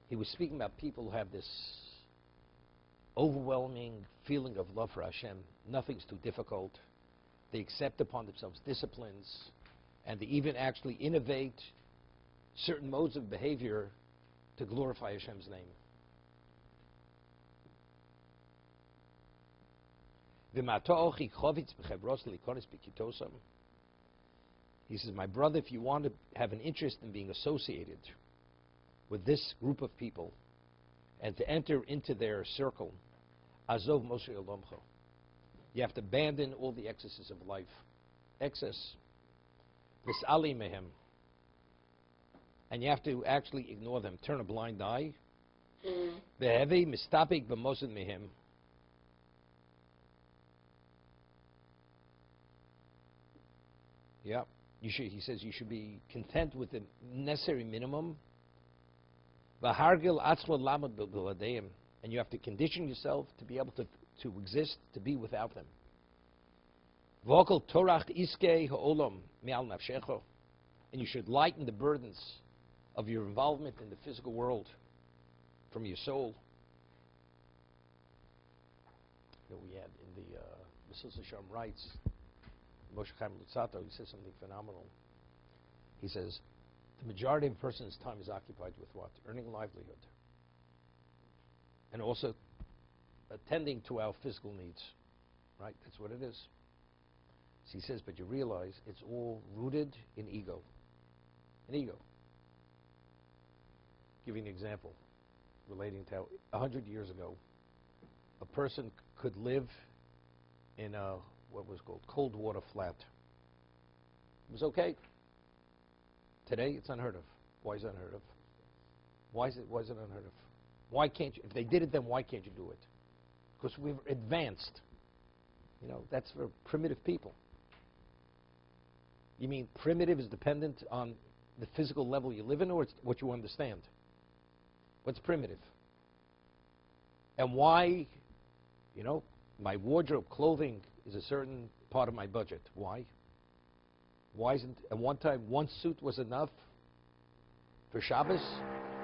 he was speaking about people who have this overwhelming feeling of love for Hashem. Nothing's too difficult. They accept upon themselves disciplines, and they even actually innovate certain modes of behavior to glorify Hashem's name. He says, my brother, if you want to have an interest in being associated with this group of people and to enter into their circle, azov moshe olomcho, you have to abandon all the excesses of life. Excess. Mis'ali mehem. And you have to actually ignore them. Turn a blind eye. Behevi mistapik b'mosid mehem. Yeah. He says you should be content with the necessary minimum. V'hargil atzmo lamad b'ladeim. And you have to condition yourself to be able to exist, to be without them. V'okal torach iskei ha'olam me'al nafshecho. And you should lighten the burdens of your involvement in the physical world from your soul. You know, we had in the Mesilas Yesharim writes, Moshe Chaim Luzzatto, he says something phenomenal. He says, the majority of a person's time is occupied with what? Earning livelihood. And also attending to our physical needs. Right? That's what it is. So he says, but you realize it's all rooted in ego. In ego. Give you an example relating to how 100 years ago a person could live in a what was called cold water flat. It was okay. Today it's unheard of. Why is it unheard of? Why is it unheard of? Why can't you? If they did it, then why can't you do it? Because we've advanced. You know, that's for primitive people. You mean primitive is dependent on the physical level you live in, or it's what you understand? What's primitive? And why, you know, my wardrobe, clothing is a certain part of my budget. Why? Why isn't, at one time, one suit was enough for Shabbos,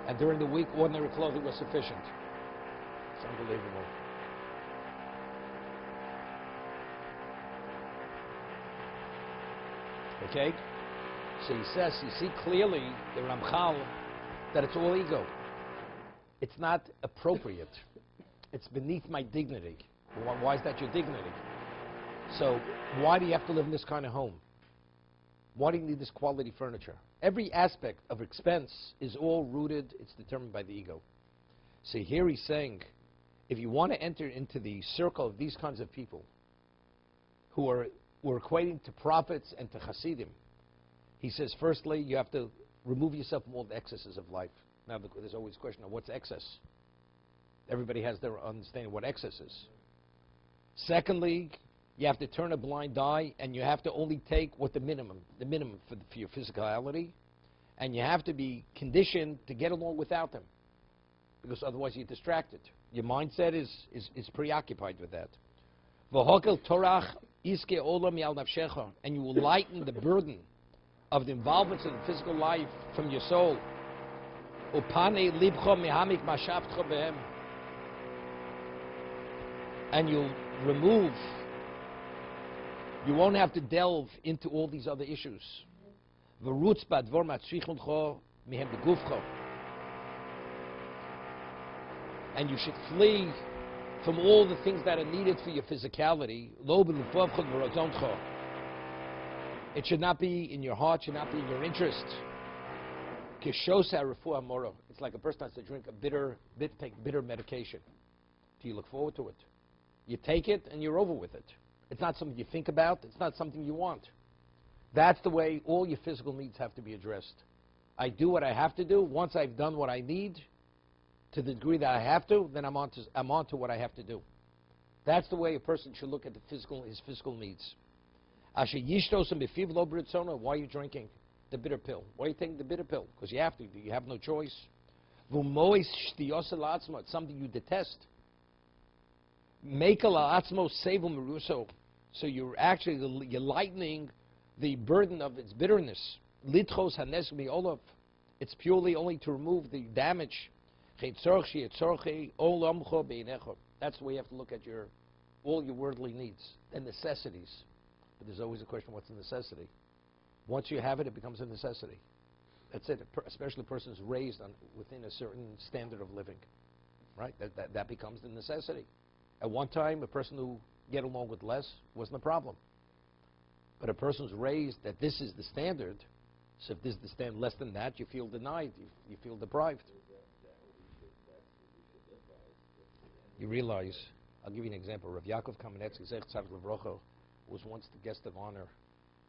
and during the week, ordinary clothing was sufficient. It's unbelievable. Okay? So he says, you see clearly, the Ramchal, that it's all ego. It's not appropriate. It's beneath my dignity. Why is that your dignity? So why do you have to live in this kind of home? Why do you need this quality furniture? Every aspect of expense is all rooted, it's determined by the ego. So here he's saying, if you want to enter into the circle of these kinds of people who are equating to prophets and to Hasidim, he says, firstly, you have to remove yourself from all the excesses of life. Now, there's always a question of what's excess. Everybody has their understanding of what excess is. Secondly, you have to turn a blind eye, and you have to only take what the minimum for your physicality, and you have to be conditioned to get along without them, because otherwise you're distracted. Your mindset is preoccupied with that. And you will lighten the burden of the involvements in the physical life from your soul. And you'll remove, you won't have to delve into all these other issues. And you should flee from all the things that are needed for your physicality. It should not be in your heart, should not be in your interest. It's like a person has to drink take bitter medication. Do you look forward to it? You take it and you're over with it. It's not something you think about. It's not something you want. That's the way all your physical needs have to be addressed. I do what I have to do. Once I've done what I need, to the degree that I have to, then I'm on to what I have to do. That's the way a person should look at his physical needs. Why are you drinking the bitter pill? Why are you taking the bitter pill? Because you have to. You have no choice. It's something you detest. So you're lightening the burden of its bitterness. It's purely only to remove the damage. That's the way you have to look at all your worldly needs and necessities. But there's always a question, what's a necessity? Once you have it, it becomes a necessity. That's it. Especially a person who's raised within a certain standard of living, right? That becomes the necessity. At one time, a person who get along with less wasn't a problem. But a person who's raised that this is the standard, so if this is the standard less than that, you feel denied, you feel deprived. You realize, I'll give you an example. Rav Yaakov Kamenetsky, Zech Tzaddik Levrocho, was once the guest of honor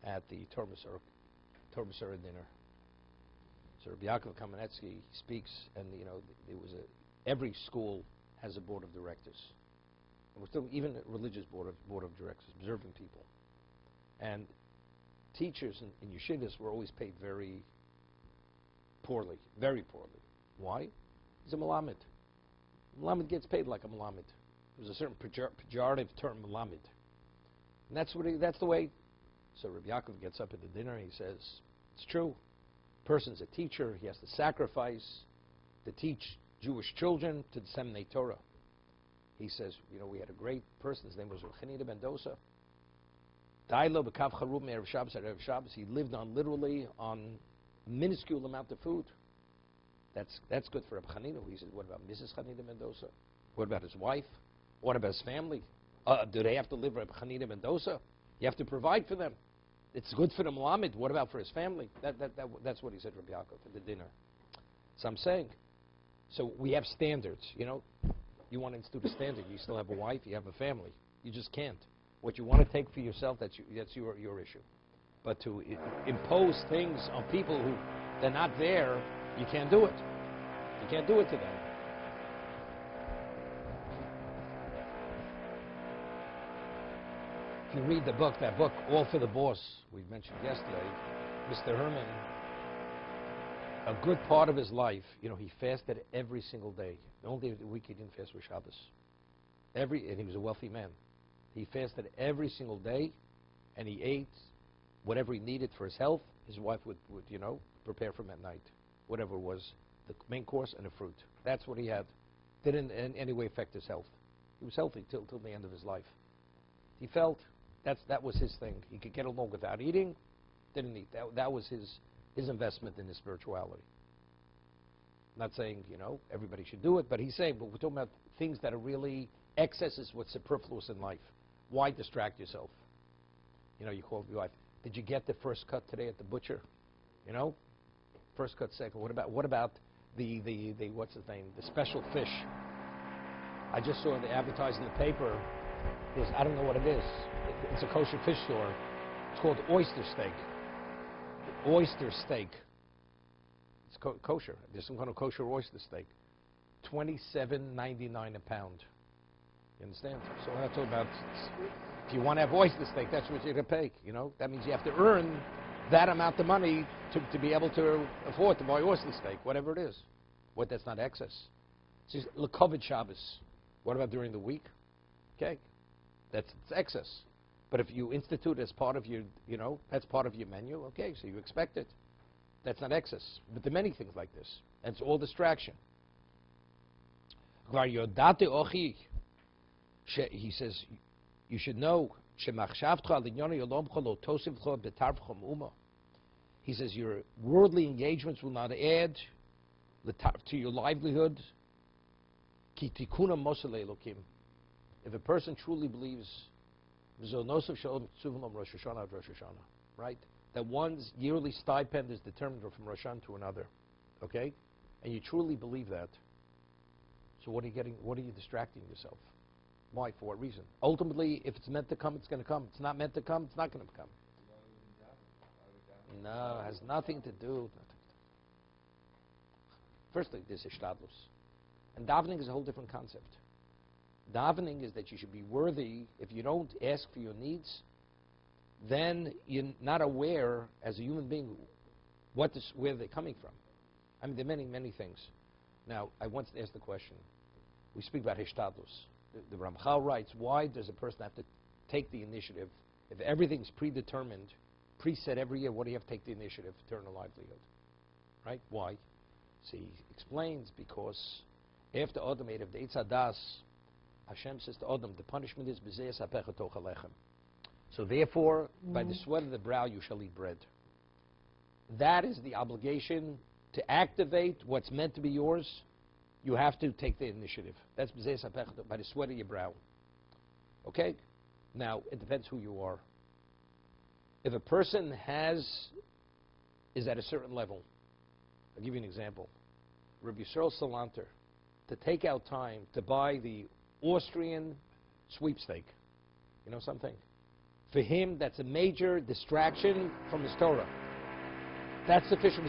at the Torah Masura dinner. So Rav Yaakov Kamenetsky speaks, and every school has a board of directors. And we're still, even a religious board of directors, observant people. And teachers in yeshivas were always paid very poorly, very poorly. Why? He's a malamed. Malamed gets paid like a malamed. There's a certain pejorative term, malamed. And that's the way. So Rabbi Yaakov gets up at the dinner and he says, it's true. Person's a teacher. He has to sacrifice to teach Jewish children to disseminate Torah. He says, we had a great person. His name was Chanina ben Dosa. He lived literally on a minuscule amount of food. That's good for Reb Chanina. He said, what about Mrs. Chanina Mendoza? What about his wife? What about his family? Do they have to live Reb Chanina Mendoza? You have to provide for them. It's good for the Malamed. What about for his family? That's what he said, Rabbi Yaakov, at the dinner. So I'm saying, so we have standards. You want to institute a standard. You still have a wife. You have a family. You just can't. What you want to take for yourself, that's your issue. But to impose things on people who they're not there, you can't do it. You can't do it to them. If you read that book, All for the Boss, we mentioned yesterday, Mr. Herman, a good part of his life, he fasted every single day. The only day of the week he didn't fast was Shabbos. And he was a wealthy man. He fasted every single day, and he ate whatever he needed for his health. His wife would prepare for him at night, whatever was the main course and the fruit. That's what he had. Didn't in any way affect his health. He was healthy till the end of his life. He felt that was his thing. He could get along without eating, didn't eat. That was his investment in his spirituality. Not saying, everybody should do it, but he's saying, but we're talking about things that are really excesses, what's superfluous in life. Why distract yourself? You call your wife, did you get the first cut today at the butcher? First cut, second. What about the what's his name? The special fish. I just saw the advertising in the paper. I don't know what it is. It's a kosher fish store. It's called oyster steak. Oyster steak. It's kosher. There's some kind of kosher oyster steak. $27.99 a pound. You understand? So we're not talking about, if you want to have oyster steak, that's what you're going to pay. That means you have to earn that amount of money to be able to afford to buy oyster steak, whatever it is. That's not excess. It's L'Kovid Shabbos. What about during the week? Okay. It's excess. But if you institute as part of your, that's part of your menu, okay, so you expect it. That's not excess. But there are many things like this. And it's all distraction. He says, you should know, he says, your worldly engagements will not add to your livelihood. If a person truly believes, right, that one's yearly stipend is determined from Rosh Hashanah to another, okay, and you truly believe that, so what are you distracting yourself? Why? For what reason? Ultimately, if it's meant to come, it's going to come. If it's not meant to come, it's not going to come. No, it has nothing to do. Firstly, there's ishtadlus. And davening is a whole different concept. Davening is that you should be worthy. If you don't ask for your needs, then you're not aware as a human being where they're coming from. I mean, there are many, many things. Now, I once asked the question. We speak about hishtadlus. The Ramchal writes, why does a person have to take the initiative? If everything's predetermined, preset every year, what do you have to take the initiative to earn a livelihood? Right? Why? So he explains, because After Adam ate of the Eitz Hadas, Hashem says to Adam, the punishment is b'zeis hapecha toch alechem. So therefore, by the sweat of the brow you shall eat bread. That is the obligation to activate what's meant to be yours. You have to take the initiative. That's b'zeis hapecha, by the sweat of your brow. Okay? Now, it depends who you are. If a person is at a certain level, I'll give you an example. Rabbi Yisrael Salanter, to take out time to buy the Austrian sweepstake. You know something? For him, that's a major distraction from his Torah. That's sufficient.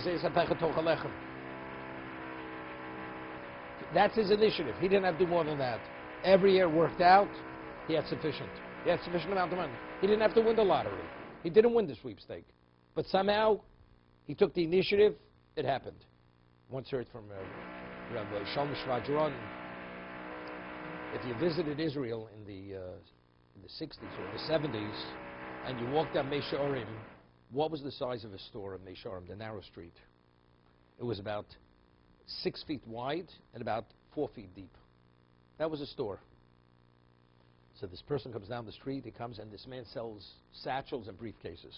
That's his initiative. He didn't have to do more than that. Every year worked out, he had sufficient. He had sufficient amount of money. He didn't have to win the lottery. He didn't win the sweepstake. But somehow, he took the initiative, it happened. Once heard from Rabbi Shalom Shvadron, if you visited Israel in the 60s or the 70s, and you walked down Meisha Orim, what was the size of a store in Meisha Orim, the narrow street? It was about 6 feet wide and about 4 feet deep. That was a store. So this person comes down the street, he comes, and this man sells satchels and briefcases.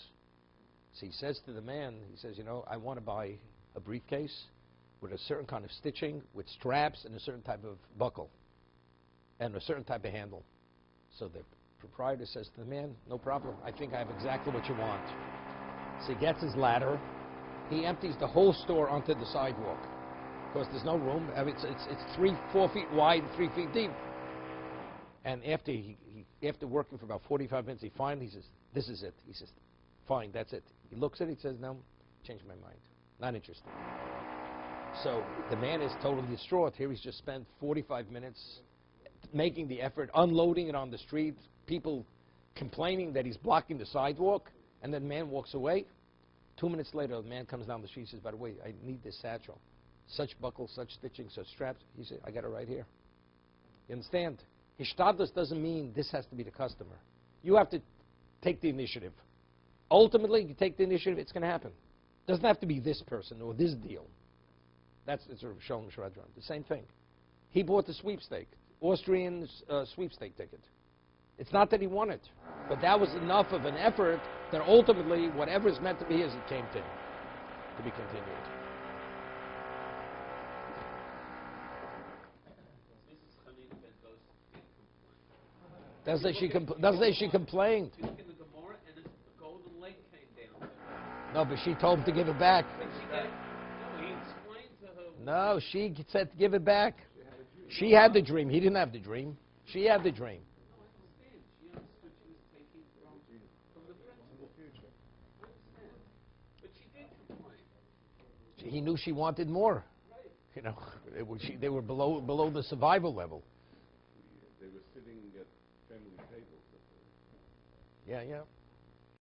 So he says to the man, he says, you know, I want to buy a briefcase with a certain kind of stitching, with straps and a certain type of buckle, and a certain type of handle. So the proprietor says to the man, no problem, I think I have exactly what you want. So he gets his ladder, he empties the whole store onto the sidewalk. Of course, there's no room. I mean, it's 4 feet wide and 3 feet deep. And after working for about 45 minutes, he finally says, this is it. He says, fine, that's it. He looks at it, he says, no, changed my mind. Not interested. So the man is totally distraught. Here he's just spent 45 minutes making the effort, unloading it on the street, people complaining that he's blocking the sidewalk, and then the man walks away. 2 minutes later, the man comes down the street and says, by the way, I need this satchel. Such buckle, such stitching, such straps. He said, I got it right here. You understand? Hishtadlus doesn't mean this has to be the customer. You have to take the initiative. Ultimately, you take the initiative, it's going to happen. It doesn't have to be this person or this deal. That's sort of Shalom Shradron. The same thing. He bought the sweepstake, Austrian sweepstake ticket. It's not that he won it, but that was enough of an effort that ultimately, whatever is meant to be, as it came to him, to be continued. Doesn't say she complained. No, but she told him to give it back. No, she said to give it back. She had the dream. He didn't have the dream. She had the dream. He knew she wanted more. You know, they were below the survival level. They were sitting at family tables. Yeah, yeah.